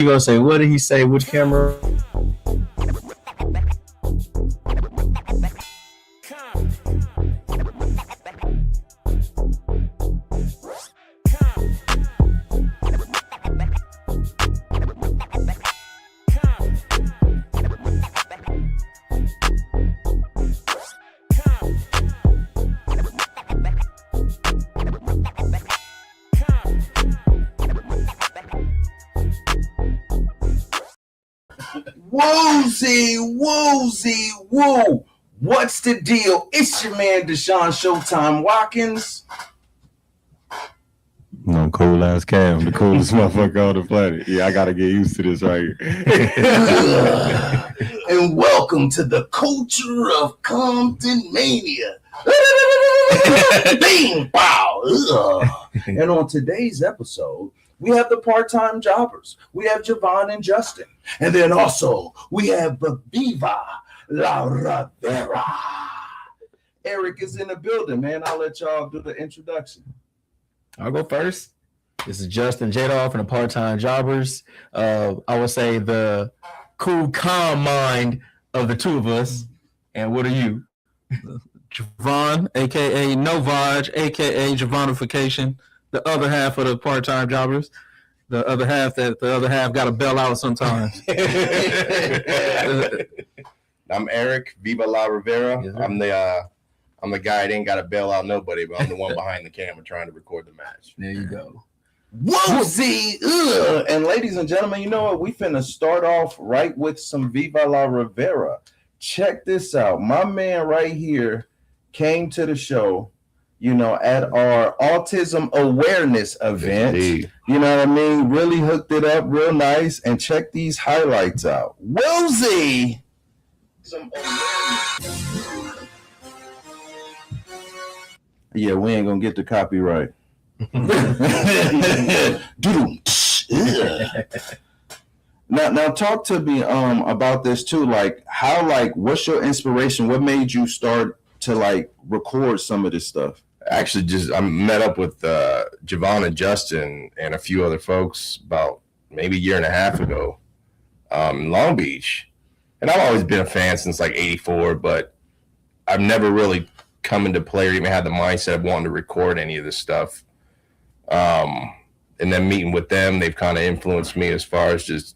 You gonna say, what did he say? Which camera? Woozy, woo. What's the deal? It's your man, Deshaun Showtime Watkins. No, cool ass Cam, the coolest motherfucker on the planet. Yeah, I gotta get used to this right here. And welcome to the culture of Comptonmania. Bing, wow. And on today's episode, we have the part-time jobbers. We have Javon and Justin. And then also, we have the Viva La Rivera. Eric is in the building, man. I'll let y'all do the introduction. I'll go first. This is Justin Jadoff and the part-time jobbers. I would say the cool, calm mind of the two of us. And what are you? Javon, a.k.a. Novaj, a.k.a. Javonification. The other half of the part-time jobbers, the other half got to bail out sometimes. I'm Eric, Viva La Rivera. Yes, I'm the guy that ain't got to bail out nobody, but I'm the one behind the camera trying to record the match. There you go. Woozy! And ladies and gentlemen, you know what? We finna start off right with some Viva La Rivera. Check this out. My man right here came to the show, you know, at our autism awareness event. Indeed. You know what I mean? Really hooked it up real nice. And check these highlights out. Woozy! Yeah, we ain't gonna get the copyright. Now talk to me about this too. Like what's your inspiration? What made you start to like record some of this stuff? Actually, I met up with Javon and Justin and a few other folks about maybe a year and a half ago in Long Beach. And I've always been a fan since like 84, but I've never really come into play or even had the mindset of wanting to record any of this stuff. And then meeting with them, they've kind of influenced me as far as just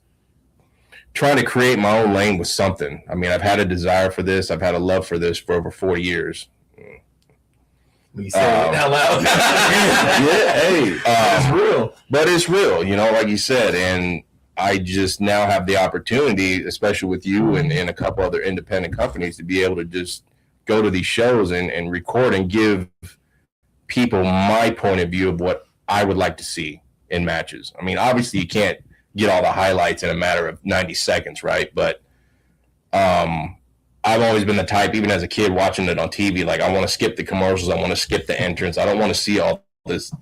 trying to create my own lane with something. I mean, I've had a desire for this. I've had a love for this for over 4 years. We say it out loud. Yeah, hey, it's real. But it's real, you know, like you said. And I just now have the opportunity, especially with you and a couple other independent companies, to be able to just go to these shows and record and give people my point of view of what I would like to see in matches. I mean, obviously you can't get all the highlights in a matter of 90 seconds, right? But I've always been the type, even as a kid watching it on TV, like I want to skip the commercials. I want to skip the entrance. I don't want to see all this,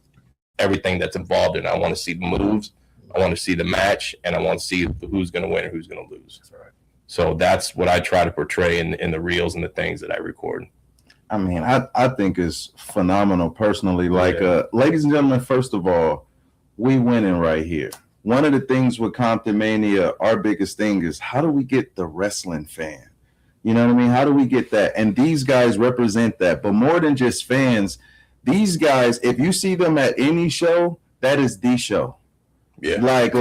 everything that's involved in it. I want to see the moves. I want to see the match, and I want to see who's going to win and who's going to lose. That's right. So that's what I try to portray in the reels and the things that I record. I mean, I think it's phenomenal personally. Like, ladies and gentlemen, first of all, we winning right here. One of the things with Comptonmania, our biggest thing is how do we get the wrestling fan? You know what I mean? How do we get that? And these guys represent that. But more than just fans, these guys, if you see them at any show, that is the show. Yeah. Like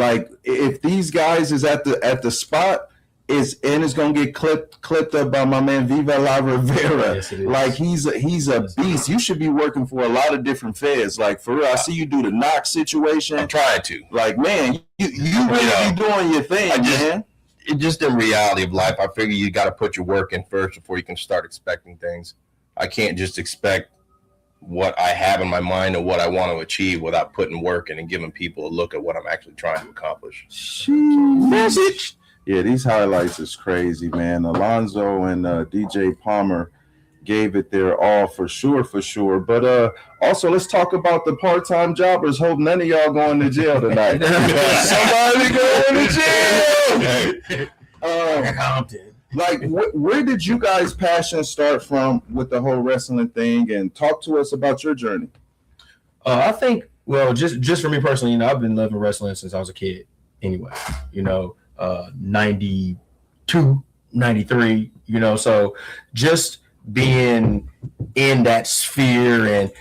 if these guys is at the spot, it's gonna get clipped up by my man Viva La Rivera. Yes, like he's a beast. You should be working for a lot of different feds. Like for real, I see you do the knock situation. I'm trying to. Like, man, you really be doing your thing, man. Just in reality of life, I figure you got to put your work in first before you can start expecting things. I can't just expect what I have in my mind and what I want to achieve without putting work in and giving people a look at what I'm actually trying to accomplish. Message. Yeah, these highlights is crazy, man. Alonzo and DJ Palmer gave it their all for sure. But also, let's talk about the part-time jobbers. Hope none of y'all going to jail tonight. Somebody going to jail. Compton. Like, where did you guys' passion start from with the whole wrestling thing? And talk to us about your journey. I think, well, just for me personally, you know, I've been loving wrestling since I was a kid. anyway. 92, 93. So just being in that sphere and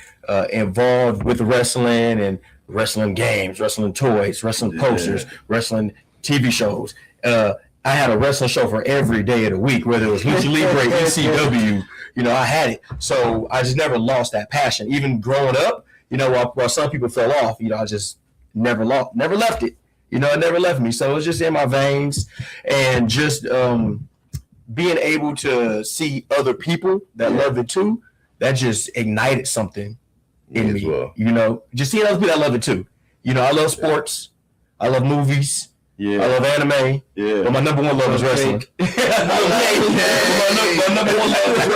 involved with wrestling and wrestling games, wrestling toys, wrestling posters, wrestling TV shows. I had a wrestling show for every day of the week, whether it was Lucha Libre, ECW. I had it. So I just never lost that passion. Even growing up, while some people fell off, I just never left it. It never left me. So it's just in my veins, and just being able to see other people that love it too, that just ignited something in me. Well. Just seeing other people that love it too. I love sports. I love movies. Yeah. I love anime. Yeah. But my number one love is wrestling. my number one love is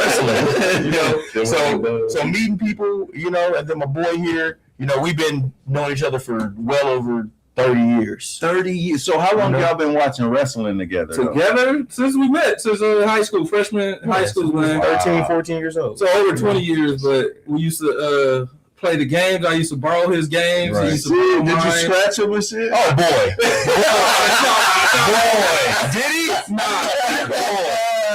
wrestling. So meeting people, and then my boy here, we've been knowing each other for well over 30 years. 30 years. So how long y'all been watching wrestling together? Since we met, since high school, freshman high school, man. 13, 14 years old. So over 20 years, but we used to play the games. I used to borrow his games. Right. Did you scratch him and shit? Oh, boy. Boy. Did he? Nah.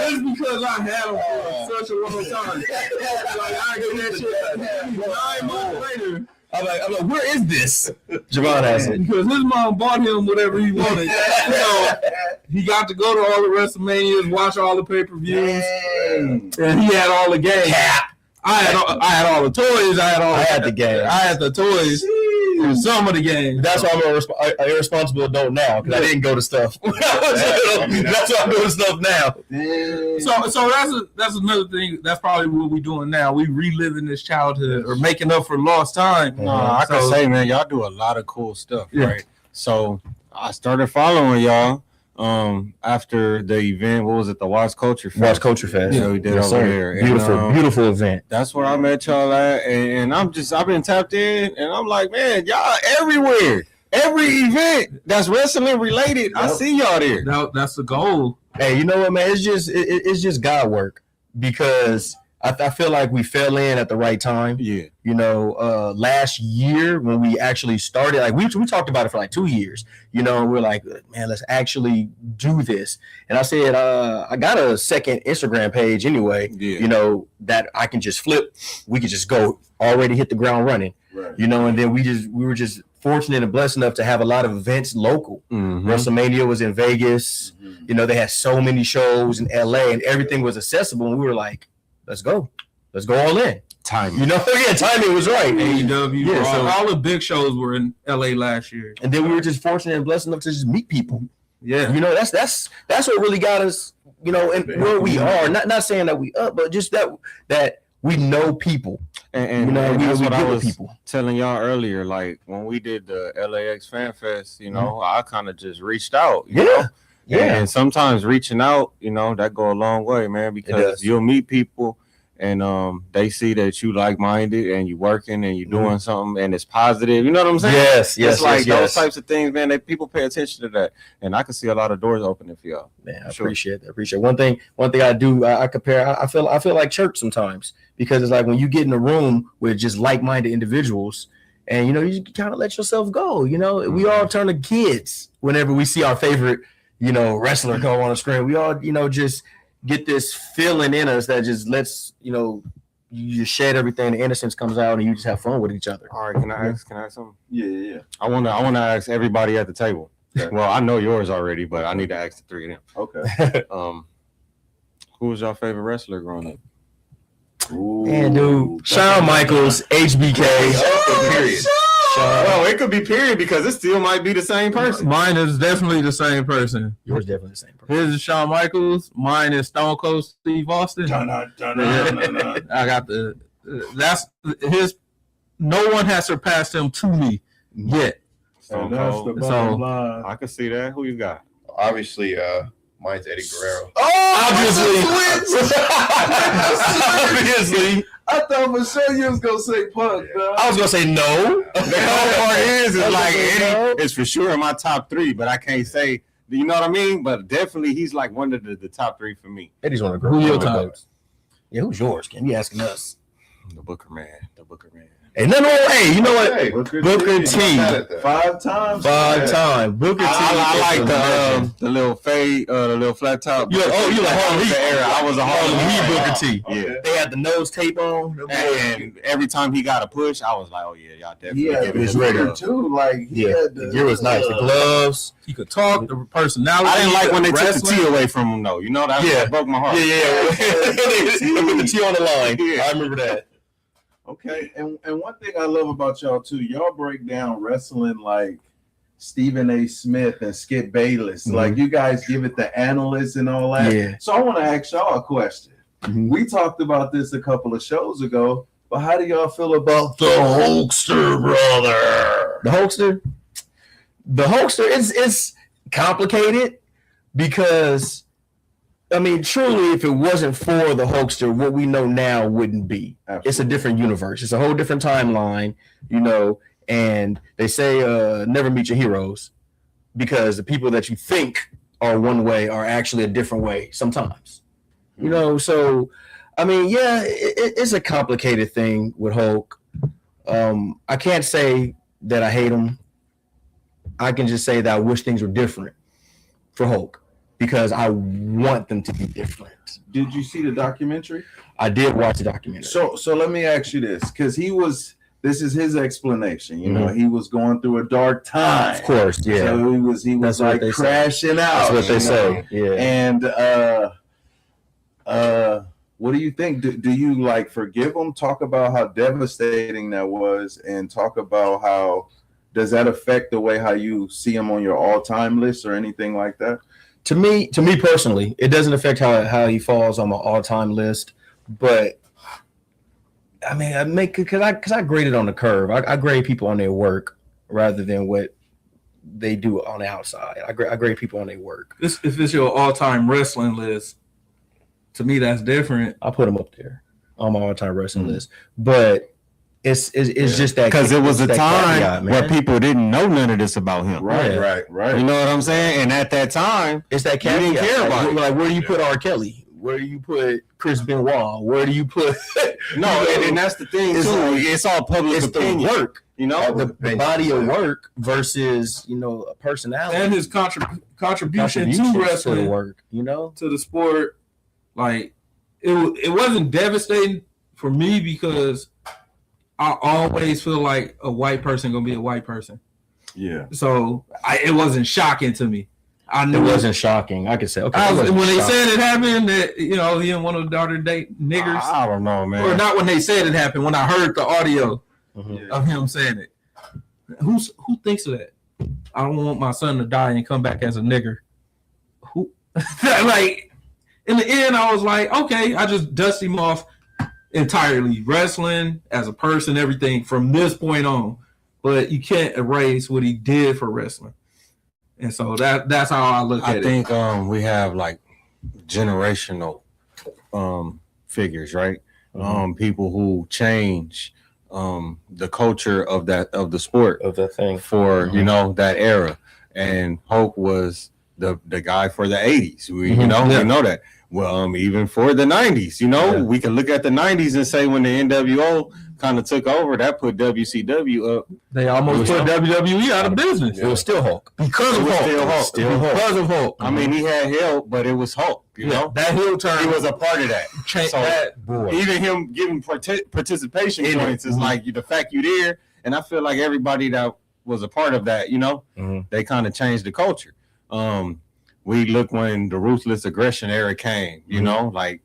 Just because I had him for such a long time. I get that shit 9 months later. I'm like, where is this? Javon has it. Because his mom bought him whatever he wanted. So he got to go to all the WrestleManias, watch all the pay-per-views, and he had all the games. I had all the toys. I had the games. I had the toys. And some of the games. That's why I'm an irresponsible adult now, because I didn't go to stuff. That's why I'm doing stuff now. So that's another thing. That's probably what we're doing now. We reliving this childhood or making up for lost time. No, I can say, man, y'all do a lot of cool stuff, right? So I started following y'all after the event. What was it? The Watch Culture Fest. Watch Culture Fest. Yeah, we did over there. Beautiful event. That's where I met y'all at, and I've been tapped in, and I'm like, man, y'all everywhere. Every event that's wrestling related, I see y'all there. That's the goal. Hey, you know what, man? It's just God work, because I feel like we fell in at the right time. Yeah. Last year when we actually started, like we talked about it for like 2 years, and we're like, man, let's actually do this. And I said, I got a second Instagram page anyway, that I can just flip. We could just go already hit the ground running, right. And then we were just fortunate and blessed enough to have a lot of events local. Mm-hmm. WrestleMania was in Vegas. Mm-hmm. They had so many shows in LA, and everything was accessible. And we were like, let's go all in. Timing. Timing was right. AEW, all the big shows were in LA last year. And then we were just fortunate and blessed enough to just meet people. Yeah. That's what really got us, and where we are. Not saying that we up, but just that we know people. And that's what I was telling y'all earlier. Like when we did the LAX Fan Fest, I kind of just reached out. You know? Yeah. And sometimes reaching out, that go a long way, man, because you'll meet people and they see that you like-minded and you working and you're doing something and it's positive. You know what I'm saying? Yes. It's like those types of things, man. People pay attention to that, and I can see a lot of doors opening for y'all. Man, I appreciate it. One thing I do, I compare. I feel like church sometimes, because it's like when you get in a room with just like-minded individuals, and you kind of let yourself go. We all turn to kids whenever we see our favorite wrestler go on the screen. We all, just get this feeling in us that just lets, you just shed everything. The innocence comes out, and you just have fun with each other. All right, can I ask something? Yeah. I want to ask everybody at the table. Okay. Well, I know yours already, but I need to ask the three of them. Okay. Who was your favorite wrestler growing up? Man, dude, Shawn Michaels, HBK. Period. Well, it could be period, because it still might be the same person. Mine is definitely the same person. Yours definitely the same person. His is Shawn Michaels. Mine is Stone Cold Steve Austin. I got that's his. No one has surpassed him to me yet. Stone Cold. So I can see that. Who you got? Obviously, mine's Eddie Guerrero. Obviously. I thought for sure you was gonna say Punk. I was gonna say no. The whole part is like Eddie is for sure in my top 3, but I can't say. You know what I mean? But definitely, he's like one of the top 3 for me. Eddie's one of the Who's your top? Yeah, who's yours? Can you asking us? The Booker Man. And then, hey, you know what? Hey, Booker T. Not at that. 5 times. Five-time Booker T. I like the little fade, the little flat top. You like Harlem Heat era? I was a Harlem Heat Heat Booker T. Yeah. They had the nose tape on. And every time he got a push, I was like, "Oh yeah, y'all definitely." He had give it his a record love. too. Like he had The gear was nice. The gloves. He could talk. The personality. I didn't like when they took the wrestling. T away from him, though. You know that broke my heart. Yeah. With the T on the line. Yeah. I remember that. Okay, and one thing I love about y'all too, y'all break down wrestling like Stephen A. Smith and Skip Bayless. Mhm. Like you guys give it the analysts and all that. Yeah. So I want to ask y'all a question. Mhm. We talked about this a couple of shows ago, but how do y'all feel about the Hulkster brother? The Hulkster is complicated because, I mean, truly, if it wasn't for the Hulkster, what we know now wouldn't be. Absolutely. It's a different universe. It's a whole different timeline, you know. And they say never meet your heroes because the people that you think are one way are actually a different way sometimes. You know, so, I mean, yeah, it's a complicated thing with Hulk. I can't say that I hate him. I can just say that I wish things were different for Hulk because I want them to be different. Did you see the documentary? I did watch the documentary. So let me ask you this, because this is his explanation. You know, he was going through a dark time. Of course, yeah. So he was That's what like they say. crashing out. That's what they you say. know? Yeah. And what do you think? Do you like forgive him? Talk about how devastating that was, and talk about how does that affect the way how you see him on your all-time list or anything like that? To me personally, it doesn't affect how he falls on my all-time list, but I mean, because I grade it on the curve. I grade people on their work rather than what they do on the outside. I grade people on their work. If it's your all-time wrestling list, to me that's different. I put him up there on my all-time wrestling list, but it's just that Because it was a that time caveat, man. where people didn't know none of this about him. Right. You know what I'm saying? And at that time, It's that You didn't caveat. care about it. Like, where do you put R. Kelly? Where do you put Chris Benoit? Where do you put? no, and that's the thing It's too. like- It's all public It's the opinion. work, You know, the body of work versus a personality And his contribution contribution to to wrestling, the work. to the sport, like it wasn't devastating for me because I always feel like a white person gonna be a white person. Yeah. So it wasn't shocking to me. I knew It wasn't shocking. I could say, okay. when they said it happened that he and one of the daughter date niggers, I don't know, man. or not when they said it happened. When I heard the audio Mhm. of him saying it, who thinks of that? I don't want my son to die and come back as a nigger. Who like? In the end, I was like, okay, I just dust him off entirely. Wrestling as a person, everything from this point on. But you can't erase what he did for wrestling. And so that's how I look at I it. think we have like generational figures, right? People who change the culture of the sport Of that thing. for that era. And Hulk was the guy for the 80s. We Yeah. we know that. Well, even for the 90s, we can look at the 90s and say when the NWO kind of took over, that put WCW up. They almost put WWE out of business. It was still Hulk. Because of It was Hulk. still Hulk. Still Hulk. Because of Hulk. I mean, he had help, but it was Hulk. You know, that heel turn he was a part of that. changed So that. Boy. even him giving participation In it. points is like the fact you there, and I feel like everybody that was a part of that, Mhm. they kind of changed the culture. We look when the ruthless aggression era came, like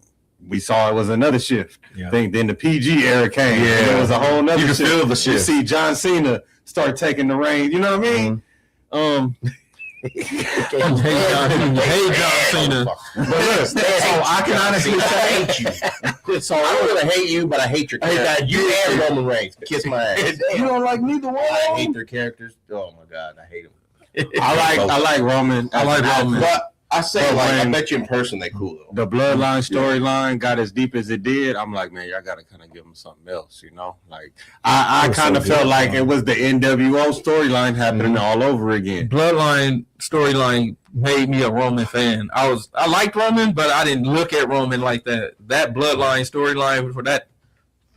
we saw it was another shift. Yeah. Then the PG era came. Yeah. And it was a whole nother You can shift. feel the You shift. see John Cena start taking the reins. You know what I mean? Hey, John Cena. But look, so I can honestly I say, hate you. So I'm gonna hate you, but I hate your character. You and Roman Reigns. Kiss my ass. You don't like neither one I of hate them? their characters. Oh my god, I hate them. I like Roman. I like Roman. But I say, But I when- bet you in person they cool though. The bloodline storyline got as deep as it did. I'm like, man, y'all got to kind of give them something else, Like I was kind so of felt good, like man. it was the NWO storyline happening all over again. Bloodline storyline made me a Roman fan. I liked Roman, but I didn't look at Roman like that. That Bloodline storyline for that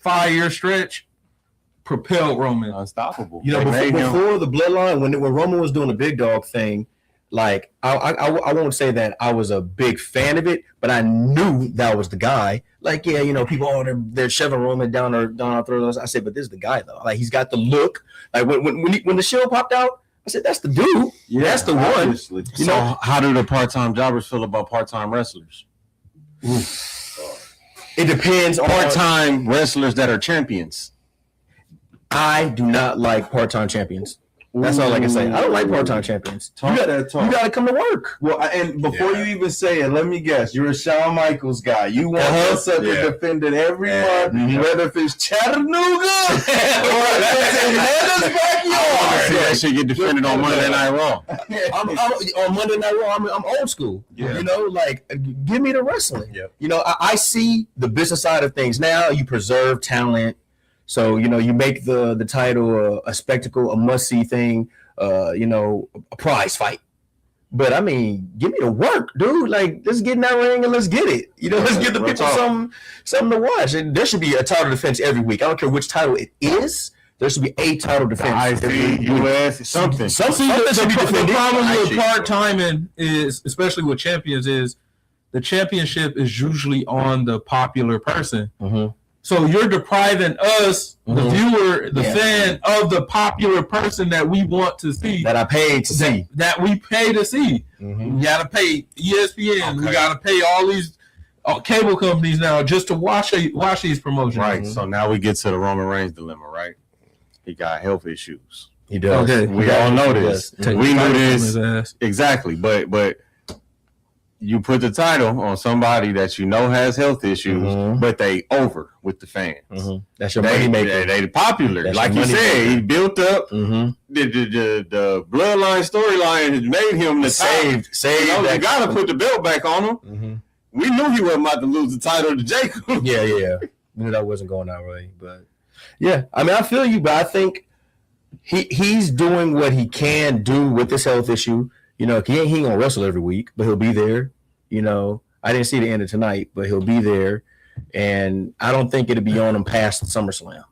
5-year stretch, propelled Roman. Unstoppable. You know, before the bloodline, when Roman was doing the big dog thing, like I won't say that I was a big fan of it, but I knew that was the guy. Like, yeah, you know, people they're shoving Roman down our throats. I said, but this is the guy though. Like, he's got the look. Like when the show popped out, I said, that's the dude. Yeah, that's the obviously. one. You know, how do the part-time jobbers feel about part-time wrestlers? It depends on part-time wrestlers that are champions. I do not like part-time champions. That's all I can say. I don't like part-time champions. You got to come to work. Well, and before you even say it, let me guess. You're a Shawn Michaels guy. You want yourself to defend it every month, whether if it's Chattanooga or if it's in Hannah's backyard. See that shit get defended on Monday Night Raw. I'm on Monday Night Raw. I'm old school. Yeah. You know, like, give me the wrestling. Yep. You know, I see the business side of things now. You preserve talent. So, you know, you make the title a spectacle, a must-see thing, you know, a prize fight. But, I mean, give me the work, dude. Like, let's get in that ring and let's get it. You know, let's give the people something to watch. And there should be a title defense every week. I don't care which title it is. There should be a title defense. US, something. Something should be defended. The problem with part-timing is, especially with champions, is the championship is usually on the popular person. Mm-hmm. So you're depriving us, the viewer, the fan, of the popular person that we want to see. That I paid to see. That we pay to see. Mm-hmm. We got to pay ESPN. Okay. We got to pay all these cable companies now just to watch these promotions. Right. Mm-hmm. So now we get to the Roman Reigns dilemma, right? He got health issues. He does. Okay. We all know this. We knew this. Exactly. But you put the title on somebody that you know has health issues, but they over with the fans. Mm-hmm. That's your money maker. They popular. That's like you said, he built up the bloodline storyline has made him the saved. You got to put the belt back on him. Mm-hmm. We knew he wasn't about to lose the title to Jacob. Yeah. We knew that wasn't going that way. But yeah, I mean, I feel you, but I think he's doing what he can do with this health issue. You know, he ain't gonna wrestle every week, but he'll be there. You know, I didn't see the end of tonight, but he'll be there. And I don't think it'll be on him past SummerSlam.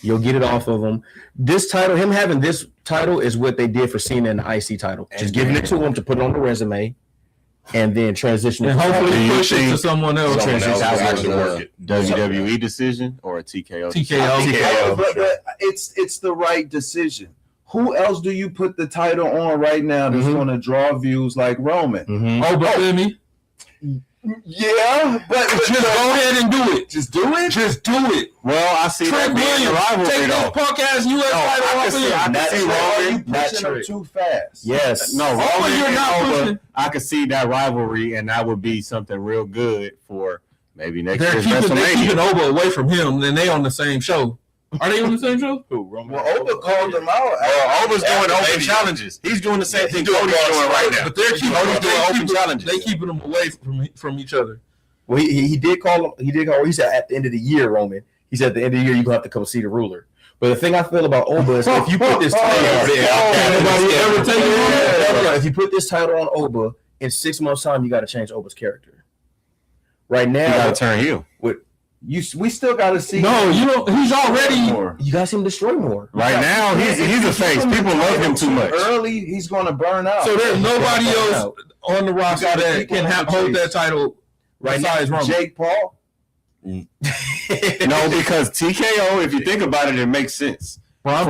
You'll get it off of him. This title, him having this title is what they did for Cena and the IC title. Just giving it to him to put it on the resume and then transition it. And hopefully push it to someone else. Actually work it. WWE decision or a TKO? TKO. But it's the right decision. Who else do you put the title on right now that's going to draw views like Roman? Yeah, but just go ahead and do it. Just do it. Just do it. Well, I see Trent Williams take this punk ass US title off of him. I see Roman pushing him too fast. Yes. No, Roman, you're not pushing. I could see that rivalry, and that would be something real good for maybe next year's WrestleMania. They're keeping Oba away from him, then they on the same show. Are they on the same show? Who? Roman? Well, Oba called them out. Oba's doing open challenges. He's doing the same thing Cody's doing right now. But they're keeping open challenges. They keeping them away from each other. Well, he did call him. He said at the end of the year, Roman. He said at the end of the year you're gonna have to come see the ruler. But the thing I feel about Oba is if you put this title, if you put this title on Oba in 6 months' time, you got to change Oba's character. Right now, you got to turn heel. We still got to see. No, you know he's already. More. You got to see him destroy more. Right now, he's a face. People love him too much. Early, he's going to burn out. So there's nobody else on the roster that can hold that title right now. Is Jake Paul. No, because TKO. If you think about it, it makes sense. Braun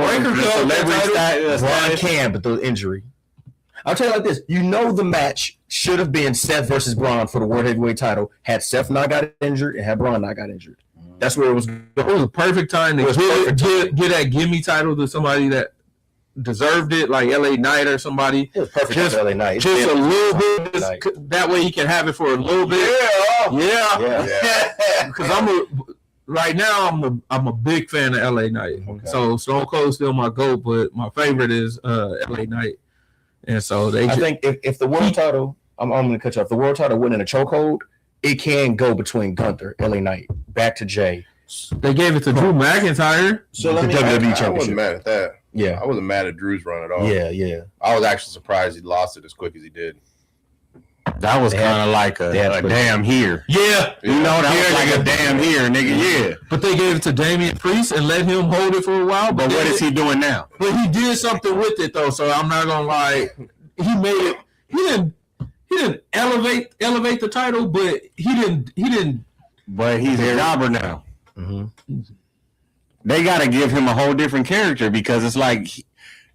can, but the injury. I'll tell you like this. You know the match should have been Seth versus Braun for the World Heavyweight title had Seth not got injured and had Braun not got injured. That's where it was. It was a perfect time to get that gimme title to somebody that deserved it, like LA Knight or somebody. It was perfect for LA Knight. Just a little bit. That way he can have it for a little bit. Yeah. Because right now I'm a big fan of LA Knight. Okay. So Stone Cold's still my GOAT, but my favorite is LA Knight. And so I think if the world title, I'm going to cut you off. The world title went in a chokehold, it can go between Gunther, LA Knight, back to Jay. They gave it to Drew McIntyre. So the WWE Championship. I wasn't mad at that. Yeah. I wasn't mad at Drew's run at all. Yeah. I was actually surprised he lost it as quick as he did. That was kind of like a damn here. Yeah. You know, that was like a damn here, nigga. Yeah. But they gave it to Damian Priest and let him hold it for a while. But what is he doing now? But he did something with it though, so I'm not gonna lie. He made it. He didn't elevate the title, but he didn't. But he's a jobber now. Mm-hmm. They got to give him a whole different character because it's like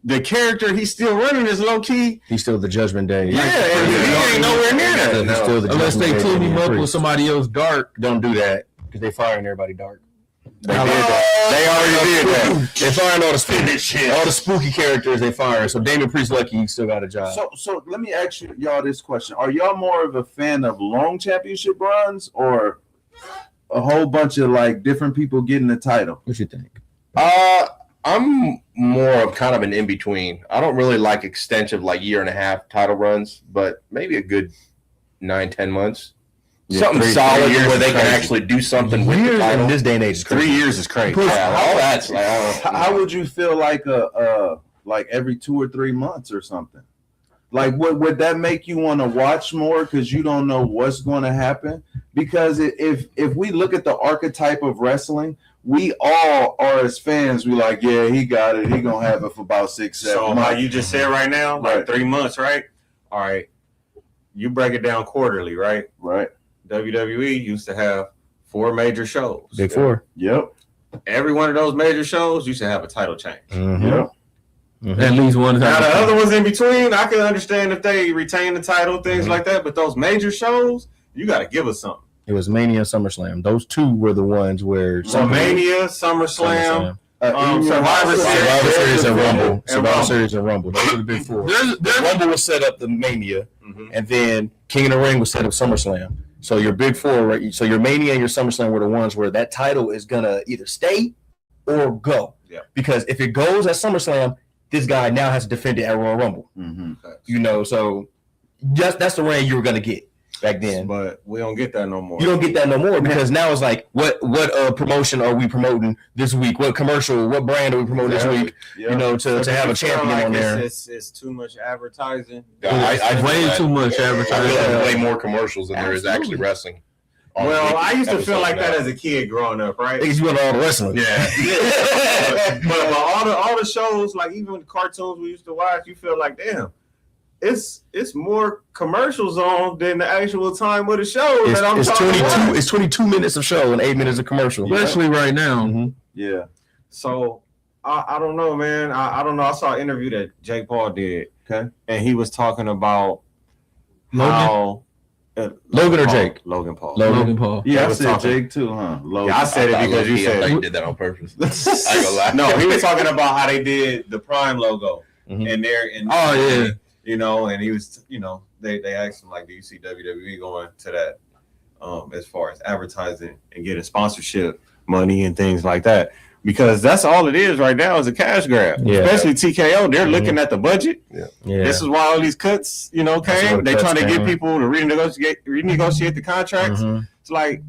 the character he's still running is low key. He's still the Judgment Day. Yeah, he ain't nowhere near that. He's still the Unless they Judgment Day. team him up with somebody else dark. Don't do that because they firing everybody dark. They did that. They already did that. They firing all the spooky shit. All the spooky characters they firing. So Damian Priest lucky he still got a job. So let me ask y'all this question: are y'all more of a fan of long championship runs or a whole bunch of like different people getting the title? What you think? I'm more of kind of an in between. I don't really like extensive like year and a half title runs, but maybe a good 9-10 months. Yeah, Something 3 solid years where they is can crazy. actually do something with the Years title. in this day and age is 3 crazy. years is crazy. Yeah, all that's like, I don't know. How would you feel like like every 2 or 3 months or something? Like, would that make you want to watch more because you don't know what's going to happen? Because if we look at the archetype of wrestling, we all are as fans. We like, yeah, he got it. He gonna have it for about 6, 7 So months. how you just said right now, like Right. 3 months, right? All right. You break it down quarterly, right? Right. WWE used to have 4 major shows. Big Four. Yep. Every one of those major shows used to have a title change. Mm-hmm. Yep. Mm-hmm. At least one Now time. the other ones in between, I can understand if they retain the title, things like that. But those major shows, you got to give us something. It was Mania, SummerSlam. Those two were the ones where Mania, SummerSlam, Survivor Series and Rumble. And Survivor Rumble. Series and Rumble. Those are the big four. There's Rumble was set up the Mania, Mhm. and then King of the Ring was set up SummerSlam. So your big four, right? So your Mania and your SummerSlam were the ones where that title is gonna either stay or go. Yeah. Because if it goes at SummerSlam, this guy now has to defend it at Royal Rumble. Mm-hmm. You know, so that's the reign you were gonna get back then. But we don't get that no more. You don't get that no more because now it's like, what promotion are we promoting this week? What commercial, what brand are we promoting this week? Yep. You know, to have a You feel champion like on there. It's too much advertising. I way too much I feel advertising. like way more commercials than there is actually wrestling. on Well, weekly I used to feel episodes like that now. as a kid growing up, right? Because you went all the wrestling. Yeah. but all the shows, like even the cartoons we used to watch, you feel like, damn, it's more commercials on than the actual time of the show It's, that I'm it's talking 22. about. It's 22 minutes of show and 8 minutes of commercial. especially right now. Mhm. Yeah. So I don't know, man. I don't know. I saw an interview that Jake Paul did. Okay. And he was talking about Logan? how Logan or Paul. Jake? Logan Paul. Logan Paul. Yeah, They I was said talking. Jake too, huh? Logan. Yeah, I said it because you I thought said you did that on purpose. I ain't gonna lie. no. He was talking about how they did the Prime logo Mhm. and there. And Oh, yeah. you know, and he was, you know, they asked him like, do you see WWE going to that as far as advertising and getting sponsorship money and things like that? Because that's all it is right now is a cash grab. Yeah. Especially TKO, they're looking at the budget. Yeah. This is why all these cuts, you know, That's came. where the They cuts trying to get came. people to renegotiate the contracts. Mhm. It's like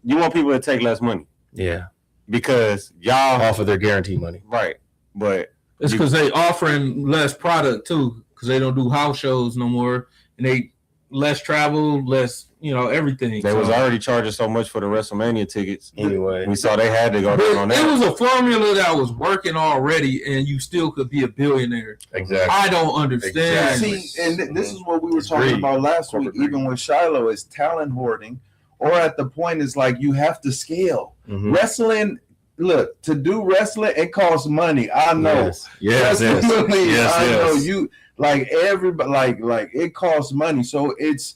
you want people to take less money Yeah. because y'all Off of their guarantee money. right, but It's because they offering less product too, because they don't do house shows no more, and they less travel, less everything. they So- was already charging so much for the WrestleMania tickets. Anyway. We saw they had to go But down on it that. was a formula that was working already, and you still could be a billionaire. Exactly. I don't understand. Exactly. See, and this is what we were It's talking greed. about last week, Corporate greed. even with Shiloh, is talent hoarding, or at the point is like you have to scale. Mhm. Wrestling, look, to do wrestling, it costs money. I know. Yes. Yes. Yes. Personally, Yes, I know yes. you like everybody like it costs money. So it's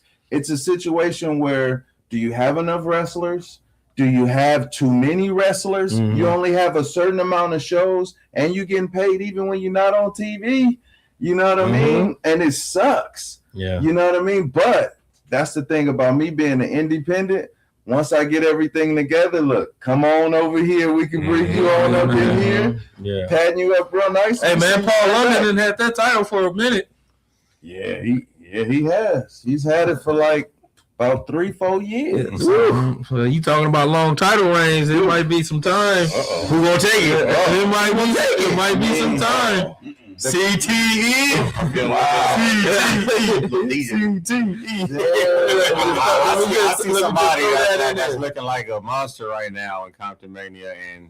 a situation where do you have enough wrestlers? Do you have too many wrestlers? Mhm. You only have a certain amount of shows and you getting paid even when you're not on TV. You know what I mean? And it sucks. Yeah. You know what I mean? But that's the thing about me being an independent. Once I get everything together, look, come on over here. We can bring you on up in here, Yeah. patting you up real nice. Hey man, Paul London had that title for a minute. Yeah, he has. He's had it for like about 3-4 years. Well, you talking about long title reigns? It might be some time. Uh-oh. Who gonna take it? It might be some time. CTE. Wow. I see somebody that's looking like a monster right now in Comptonmania, and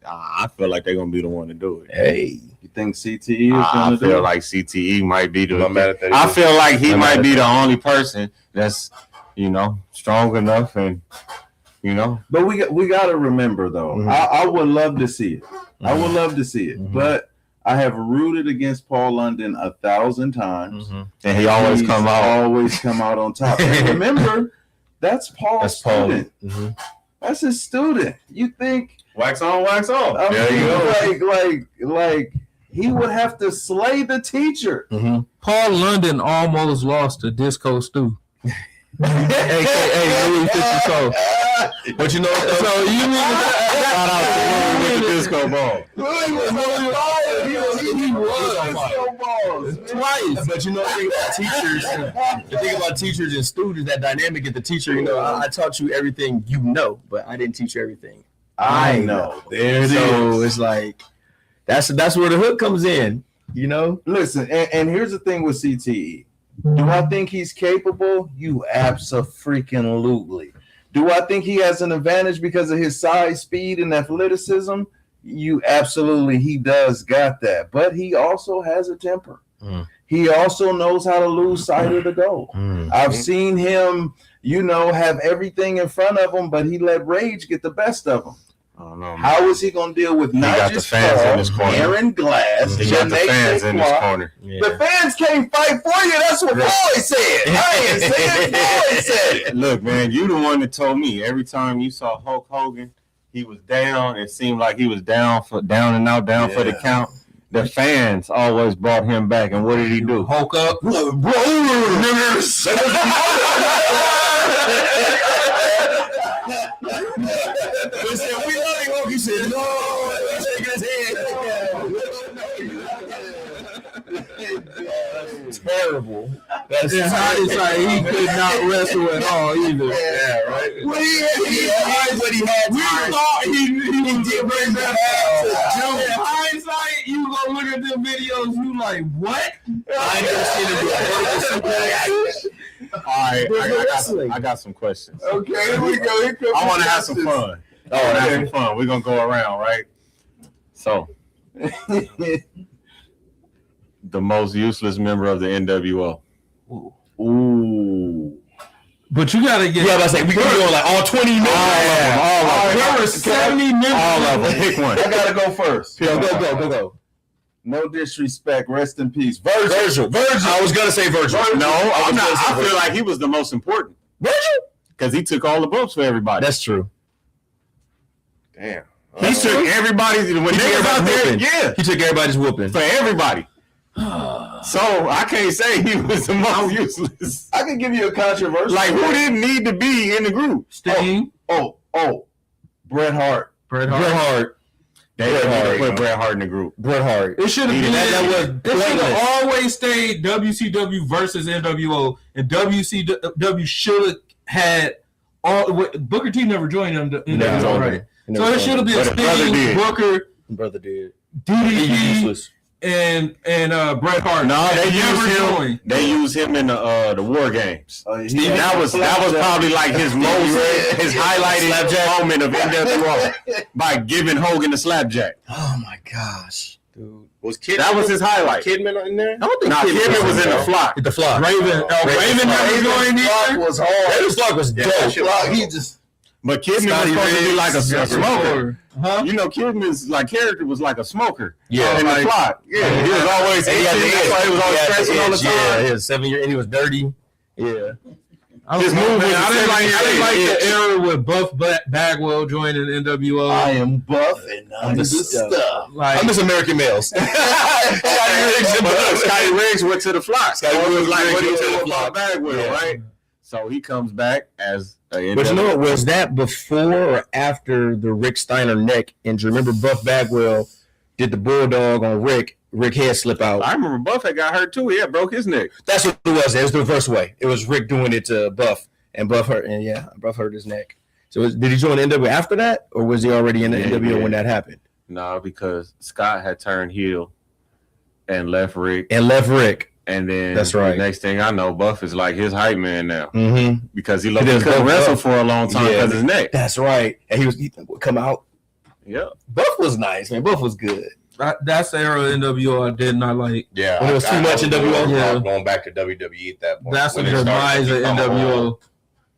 I feel like they're gonna be the one to do it. Hey, You think CTE is I going to do feel it? like CTE might be I'm mad at that. I feel like he I'm might mad be at the that. only person that's strong enough, and But we got to remember though. Mhm. I would love to see it. I would love to see it, Mhm. but I have rooted against Paul London 1,000 times, and he always He's come out. always come out on top. And remember, that's Paul's that's Paul. student. That's his student. You think? Wax on, wax off. I There you mean, go. like he would have to slay the teacher. Paul London almost lost to Disco Stu. AKA Louis 50 But you know, So you mean Shout out to Louis with the disco ball. He was twice? but you know, the thing about teachers, the thing about teachers and students, that dynamic at the teacher. You know, I taught you everything you know, but I didn't teach you everything I know. There it so it's like that's where the hook comes in. You know, Listen, and here's the thing with CTE. Do I think he's capable? You abso-freaking-lutely. Do I think he has an advantage because of his size, speed, and athleticism? You absolutely, he does got that. But he also has a temper. He also knows how to lose sight of the goal. I've seen him, have everything in front of him, but he let rage get the best of him. I don't know. How is he going to deal with not got the just fans in Paul, his corner. Aaron Glass, He got the Janae fans in his Saquon? corner. The fans can't fight for you. That's what Floyd said. I ain't saying Floyd said it. Look, man, you the one that told me every time you saw Hulk Hogan, he was down. It seemed like he was down for the count. The fans always brought him back, and what did he do? Hulk up. He said, no, he's shaking his head. Terrible. That's In hindsight, he could not wrestle at all either. Yeah, right. What he had we thought he did bring that out. In hindsight, you gonna look at the videos, you like, what? I ain't never seen him do a All right, I got some questions. Okay, here we go. Here comes I want to the have some questions. fun. Have some fun. We're gonna go around, right? So, the most useless member of the NWO. Ooh. But you gotta get. Yeah, I was like, we can go like all 20 minutes. All of them. There were 70 members. All of them. Pick one. I gotta go first. Go. No disrespect. Rest in peace. Virgil. I was gonna say Virgil. No, I'm not. I feel Virgil. like he was the most important Virgil. because he took all the bumps for everybody. That's true. Damn. He took everybody when they was out there. Yeah, He took everybody's whooping. for everybody. So I can't say he was the most useless. I can give you a controversial. Like, who didn't need to be in the group? Sting. Oh, Bret Hart. Bret Bret Hart. Hart. They Bret didn't Hart. put Bret Hart in the group. Bret Hart. It should have been. That was It should pointless. have always stayed WCW versus NWO, and WCW should have had all. Booker T never joined them. NWO, right? So it should have been But his brother Sting, did. Booker, Brother did. DDP, Useless. and Bret Hart. No, they never used him. joined. They used him in the War Games. That was Flapjack. probably like his highlighted moment of NWO by giving Hogan the slapjack. Oh my gosh, dude. Was Kidman? That was his highlight. Kidman in there? I don't think Nah, Kidman was in the flock. The flock. Raven never joined either. was hard. Raven's flock was dope. He just. But Kidman Scotty was supposed to be Riggs, like a smoker. Huh? You know, Kidman's character was like a smoker. Yeah. in the flock. Yeah, he was always He had the itching. That's why he was always stressing all the time. Yeah, he was 7 years and he was dirty. Yeah. His move was I didn't like the itch. era with Buff Bagwell joining NWO. I am buff and I'm the stuff. stuff. Like, I miss American males. But look, Scotty Riggs went to the flock. Scotty Scotty was Riggs like, what do you went to do the about flock. Bagwell, Yeah. right? So he comes back as a But you know what? Was that before or after the Rick Steiner neck injury? Remember Buff Bagwell did the bulldog on Rick. Rick head slip out. I remember Buff had got hurt too. He had broke his neck. That's what it was. It was the reverse way. It was Rick doing it to Buff, and Buff hurt. And yeah, Buff hurt his neck. So did he join the NWO after that, or was he already in the NWO when that happened? No, because Scott had turned heel, and Left Rick. And then that's right. The next thing I know, Buff is like his hype man now because he couldn't wrestle for a long time because of his neck. That's right. And he would come out. Yeah, Buff was nice, man. Buff was good. That's the era of NWO I did not like. Yeah, when it was too much NWO. Yeah, going back to WWE at that point. That's the demise of NWO.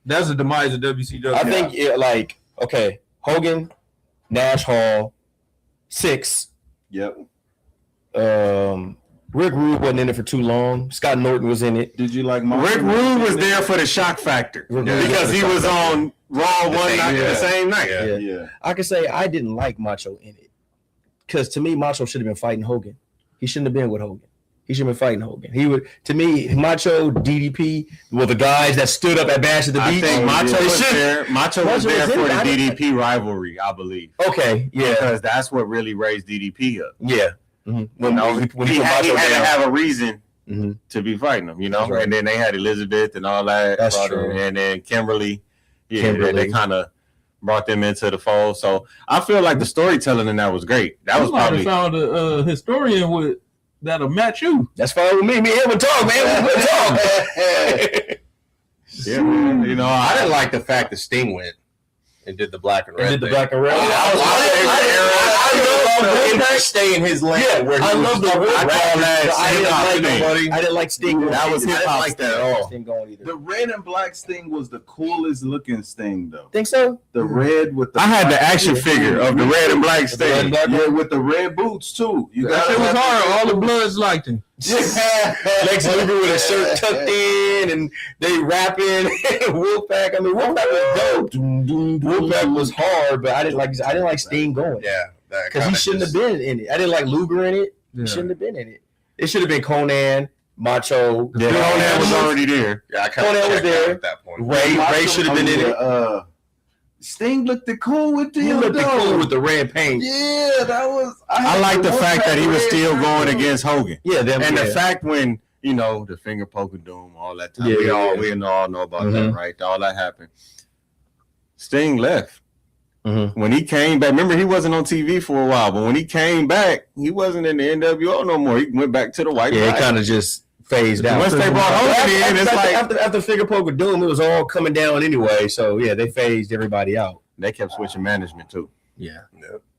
That's the demise of WCW. I think Hogan, Nash, Hall, Six. Yep. Rick Rude wasn't in it for too long. Scott Norton was in it. Did you like Rick Rude was there for the shock factor because he was on Raw one night the same night. Yeah. I could say I didn't like Macho in it because to me Macho should have been fighting Hogan. He shouldn't have been with Hogan. He should have been fighting Hogan. He would, to me, Macho, DDP were the guys that stood up at Bash at the Beach. I think Macho was there. Macho was there for the DDP rivalry, I believe. Okay, yeah, because that's what really raised DDP up. Yeah. Mm-hmm. When he had to have a reason to be fighting them, right. And then they had Elizabeth and all that. That's true. And then Kimberly. They kind of brought them into the fold. So I feel like the storytelling in that was great. That was probably found a historian that'll match you. That's fine with me. Me and him would talk, man. We'll talk. Yeah, man. I didn't like the fact that Sting went and did the black and red. Did the black and red. I love stay in his lane. Yeah, I love the red. I didn't like Sting. That was hip hop like that at all. Sting going either. The red and black Sting was the coolest looking Sting, though. Think so? The red with the. I had the action figure of the red and black Sting. Yeah, with the red boots too. That shit was hard. All the Bloods liked him. Lex Luger with a shirt tucked in, and they rapping. Wolfpack. I mean, Wolfpack was dope. Wolfpack was hard, but I didn't like Sting going. Yeah, because he shouldn't have been in it. I didn't like Luger in it. He shouldn't have been in it. It should have been Conan, Macho. Yeah, Conan was already there. Yeah, Conan was there at that point. Ray should have been in it. Sting looked cool with the with the red paint. Yeah, that was. I like the fact that he was still going against Hogan. Yeah, the fact when the finger poking doom, all that time. We all know about that, right? All that happened. Sting left. When he came back, remember he wasn't on TV for a while, but when he came back, he wasn't in the NWO no more. He went back to the white. Yeah, he kind of just phased out. Once they brought Hogan in, it's like after Finger Poke of Doom, it was all coming down anyway. So yeah, they phased everybody out. They kept switching management too. Yeah.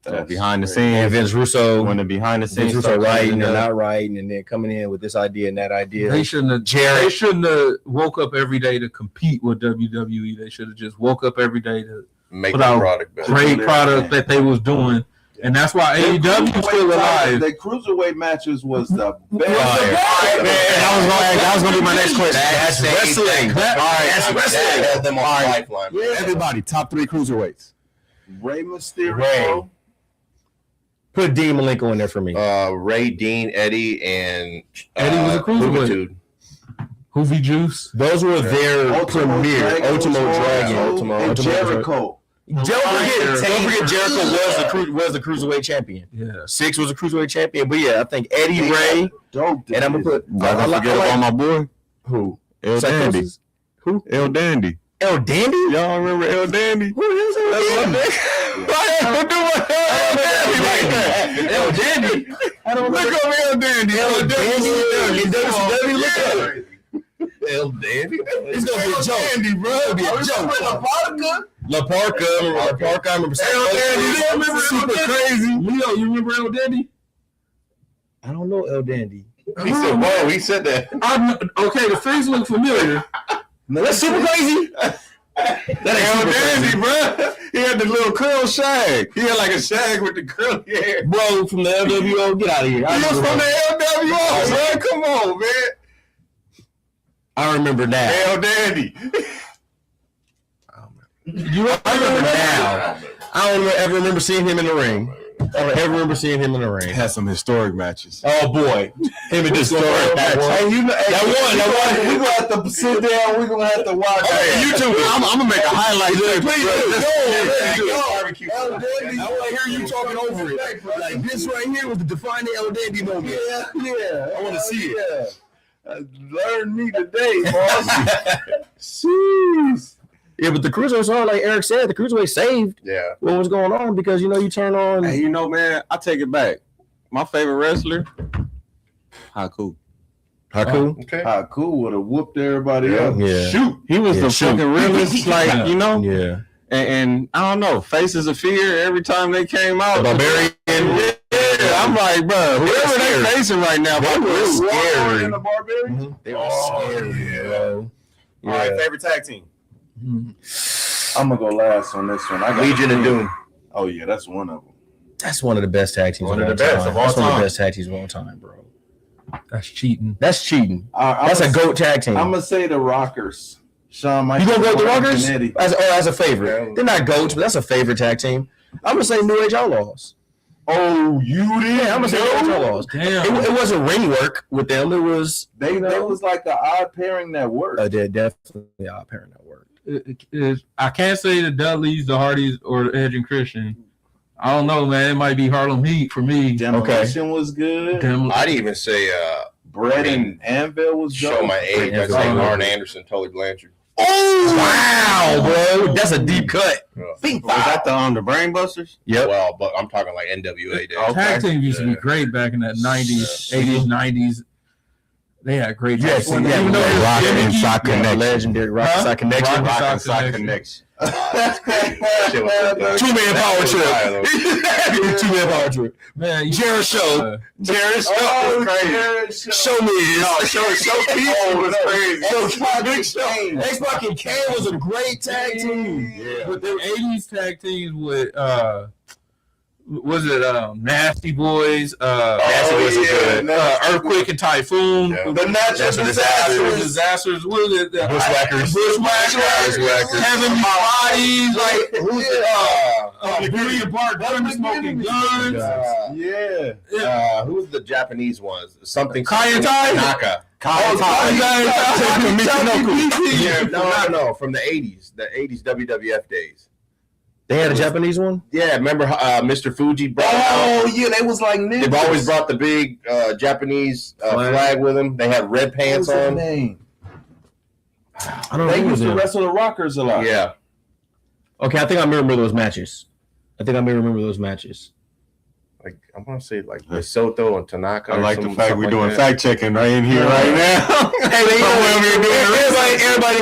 So behind the scenes, and Vince Russo, when the behind the scenes, Vince Russo writing and not writing, and then coming in with this idea and that idea. They shouldn't have woke up every day to compete with WWE. They should have just woke up every day to make the product better. Great product that they was doing. And that's why AEW is still alive. The cruiserweight matches was the best. That was going to be my next question. That's wrestling. That's wrestling. Held them on lifeline. Everybody, top 3 cruiserweights. Ray Mysterio. Put Dean Malenko in there for me. Ray, Dean, Eddie, and Eddie was a cruiserweight. Hoovy Juice. Those were their premier. Ultimo Dragon. And Jericho. Don't forget Jericho was the cruiserweight champion. Yeah, Six was a cruiserweight champion. But yeah, I think Eddie Ray. Dope. And I'm gonna put. I forget about my boy. Who? El Dandy. Who? El Dandy. El Dandy? Y'all remember El Dandy? Who is El Dandy? El Dandy. I don't look up El Dandy. El Dandy. WCW. Look up. El Dandy. It's gonna be a joke. Dandy, bro. It'll be a joke. La Parka. I remember El Dandy. Super crazy. Leo, you remember El Dandy? I don't know El Dandy. He said, "Whoa!" He said that. Okay, the face looked familiar. No, that's super crazy. That ain't El Dandy, bro. He had the little curl shag. He had like a shag with the curly hair. Bro, from the LWO, get out of here. He was from the LWO, man. Come on, man. I remember now. El Dandy. You remember now? I don't ever remember seeing him in the ring. I don't ever remember seeing him in the ring. Had some historic matches. Oh boy, him and this historic match. Hey, that one. We gonna have to sit down. We gonna have to watch. Hey, YouTube. I'm gonna make a highlight. Please do. I want to hear you talking over it. Like this right here was the defining El Dandy moment. Yeah. I want to see it. Learn me today, boss. Jeez. Yeah, but the cruiserweights are like Eric said. The cruiserweight saved. Yeah. What was going on because you turn on. Hey, man, I take it back. My favorite wrestler, Haku. Haku. Okay. Haku would have whooped everybody up. Yeah. Shoot. He was the fucking realest, like, you know? Yeah. And I don't know, Faces of Fear, every time they came out. The Barbarian. Yeah, I'm like, bro, whoever they facing right now, They were scary. The Barbarian? They were scary, bro. All right, favorite tag team. I'm going to go last on this one. I got Legion of Doom. Oh, yeah, that's one of them. That's one of the best tag teams One of of all the best time. of all That's one of time. the best tag teams of all time, bro. That's cheating. That's cheating. I'm That's a gonna- GOAT tag team. I'm going to say the Rockers. Shawn You Michaels. gonna go with the Mark Rockers Jannetty. as a favorite? They're not GOATs, but that's a favorite tag team. I'm gonna say New Age Outlaws. Oh, you did? Yeah, I'm gonna say New Age Outlaws. Damn. It wasn't ring work with them. It was They was like the odd pairing that worked. they're definitely odd pairing that worked. I can't say the Dudleys, the Hardys, or Edge and Christian. I don't know, man. It might be Harlem Heat for me. Demolition was good. I'd even say Bread and Anvil was show dope. my age. I'd say Arn Anderson, Tully Blanchard. Oh wow, bro, that's a deep cut. Was that the Brain Busters? Yep. Well, but I'm talking like NWA days. Tag teams used to be great back in that 90s, 80s, 90s. They had great tag Yes, teams. yeah, Even though it was Rock and gimmicky, Sock Connection. Legendary Rock Huh? Sock Connection. Rock Rock and Sock Sock Connection. Connection. Two-man power trip. Two-man power trip. Man, Jared Show. Jared Show. Oh, Crazy. Jared Show. Show me this. Show people was crazy. X-Pac and Kane was a great tag team. Yeah. But the 80s tag teams with was it Nasty Boys, Nasty Boys was good. Earthquake and Typhoon, Yeah. The Natural Disasters, what is it? Bushwhackers. Bushwhackers, Heavenly Bodies, like Who's it? Julia Bart, Gunner Smoking Guns. Yeah. Who's the Japanese ones? Something. Kai and Tai? Tanaka. Yeah, no. From the 80s. The 80s WWF days. They had a Japanese one? Yeah, remember Mr. Fuji brought it out? Oh, yeah, they was like ninjas. They've always brought the big Japanese flag with them. They had red What pants was their on. name? I don't They know. used to wrestle the Rockers a lot. Yeah. Okay, I think I remember those matches. Like I want to say like Lesotho and Tanaka. I like the something fact we're doing that. fact checking right in here right now. Everybody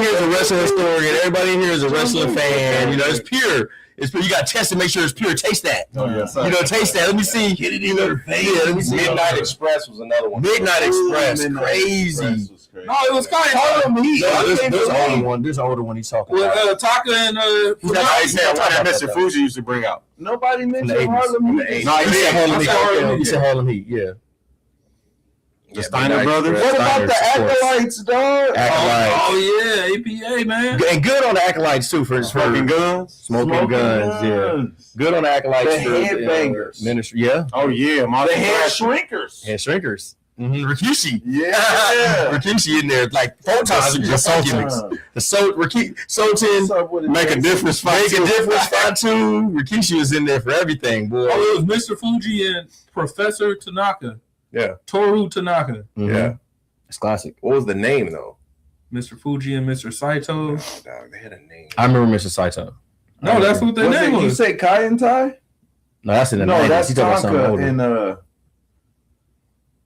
here is a wrestling historian. Everybody here is a wrestling fan. You know, it's pure. It's pure. You got to test to make sure it's pure. Taste that. Oh, yes, sir. You know, taste that. Let me see. Get it in your face. Yeah, let me see. Midnight Express was another one. Midnight Express. Midnight Crazy. Express was crazy. No, it was kind of Harlem Heat. There's an older one. There's an older one he's talking With about. Taka and He's not- I said what that Mr. Fuji used to bring out. Nobody From the mentioned 80s. Harlem From Heat. the 80s. No, He said Harlem Heat. Harlem Heat. He said Harlem Heat. Yeah. The Steiner brothers. What about the Steiners, of course. Acolytes, dog? Acolytes. Oh yeah, APA man. And good on the Acolytes too for Smoking guns. Smoking guns. Yeah. Good on the Acolytes. The for, headbangers. Ministry. Yeah. Oh yeah, my The hair shrinkers. And shrinkers. Rikishi. Yeah. Rikishi in there like 4 times. Just gimmicks. The Sotin. Make a difference. Make a difference. Fatu. Rikishi was in there for everything, boy. Oh, it was Mr. Fuji and Professor Tanaka. Yeah. Toru Tanaka. Yeah. It's classic. What was the name though? Mr. Fuji and Mr. Saito. Oh, dog, they had a name. I remember Mr. Saito. No, that's what their name You was. say Kai and Tai? No, that's in the No, 90s. that's He talking about something Tonka older.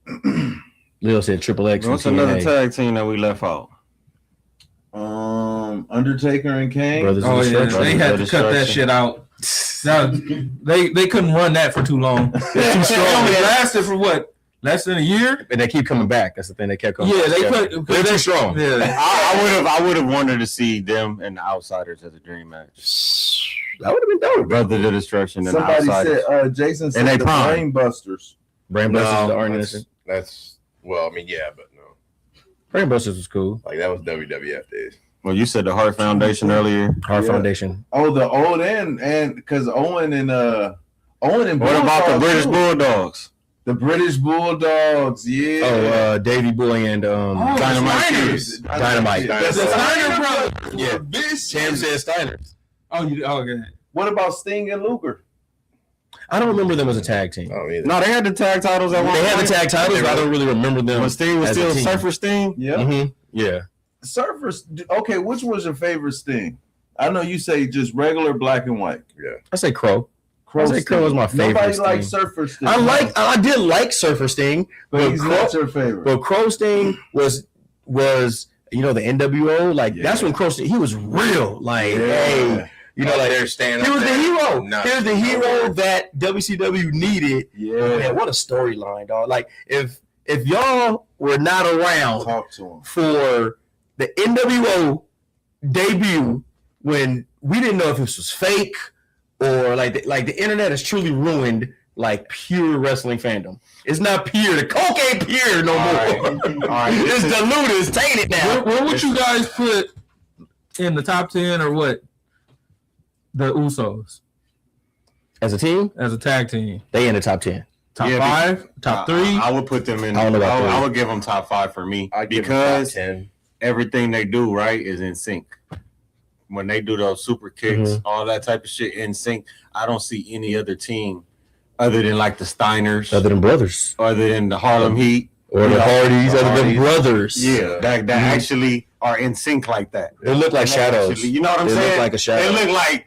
and Lil said Triple X. What's and another TNA. tag team that we left out? Undertaker and Kane. Brothers Oh of yeah, Destruction. they had to cut that shit out. Now, they couldn't run that for too long. It only lasted for what? Less than a year? And they keep coming back. That's the thing. They kept coming. Yeah, back. they put. They're too strong. Yeah. I would have wanted to see them and the Outsiders as a dream match. That would have been dope. Brother to Destruction and the Somebody Outsiders. said, Jason said they the prime. Brain Busters. Brain Busters, the Arn that's, Anderson. that's well, I mean, yeah, but no, Brain Busters was cool. like that was WWF days. Well, you said the Heart Foundation earlier. Hard Yeah. Foundation. Oh, the old and because Owen and What about the British Bulldogs? The British Bulldogs, yeah. Oh, Davey Boy and Dynamite Steiners. Kids. Dynamite. The Steiner brothers. Yeah. Bitch. Sam said Steiners. Oh, you okay. What about Sting and Luger? I don't remember them as a tag team. I don't either. No, they had the tag titles at one They had the point. tag titles, but I don't really remember them. When Sting was as a still team. Surfer Sting. Yeah. Mm-hmm. Yeah. Surfers. Okay, which was your favorite Sting? I know you say just regular black and white. I say Crow. Crow say Crow was my favorite. Nobody Sting. likes Surfer Sting. I did like Surfer Sting, but he's not your favorite. But Crow Sting was the NWO. Like that's when Crow Sting, he was real. Like hey. Like they're standing. He was the hero. Nuts. He was the hero that WCW needed. Yeah. Man, what a storyline, dog. Like if y'all were not around Talk to him. for the NWO debut when we didn't know if this was fake or like the internet has truly ruined like pure wrestling fandom. It's not pure. The coke ain't pure no more. All right. It's diluted. It's tainted now. Where would you guys put in the top 10 or what? The Usos as a team, as a tag team, they in the top 10, top 5, top 3. I would put them in. I don't know about I would give them top 5 for me because everything they do right is in sync. When they do those super kicks, all that type of shit in sync, I don't see any other team other than like the Steiners, other than brothers, other than the Harlem Heat, or the Hardys, other than brothers. Yeah, that actually are in sync like that. They look like shadows. Actually, you know what I'm saying? They look like a shadow. They look like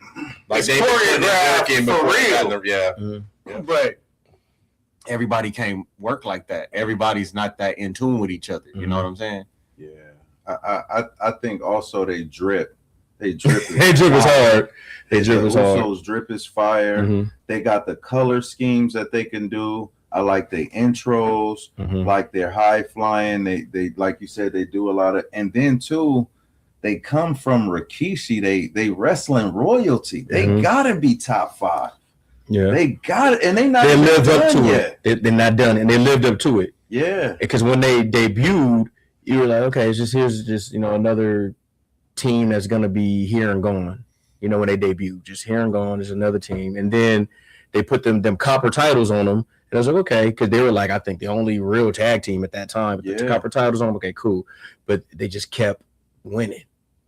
they choreographed for real. Yeah. But everybody can't work like that. Everybody's not that in tune with each other. You know what I'm saying? Yeah. I think also they drip. They drip. They drip is hard. They drip is hard. Usos drip is fire. Mm-hmm. They got the color schemes that they can do. I like the intros, like they're high flying. They like you said, they do a lot of, and then too, they come from Rikishi. They wrestling royalty. They gotta be top 5. Yeah, they got it, and they lived up to yet. it. They're not done, and they lived up to it. Yeah, because when they debuted, you were like, okay, here's just another team that's gonna be here and gone. When they debuted, just here and gone is another team, and then they put them copper titles on them. And I was like, okay, because they were like, I think the only real tag team at that time. With the copper titles on them, okay, cool. But they just kept winning.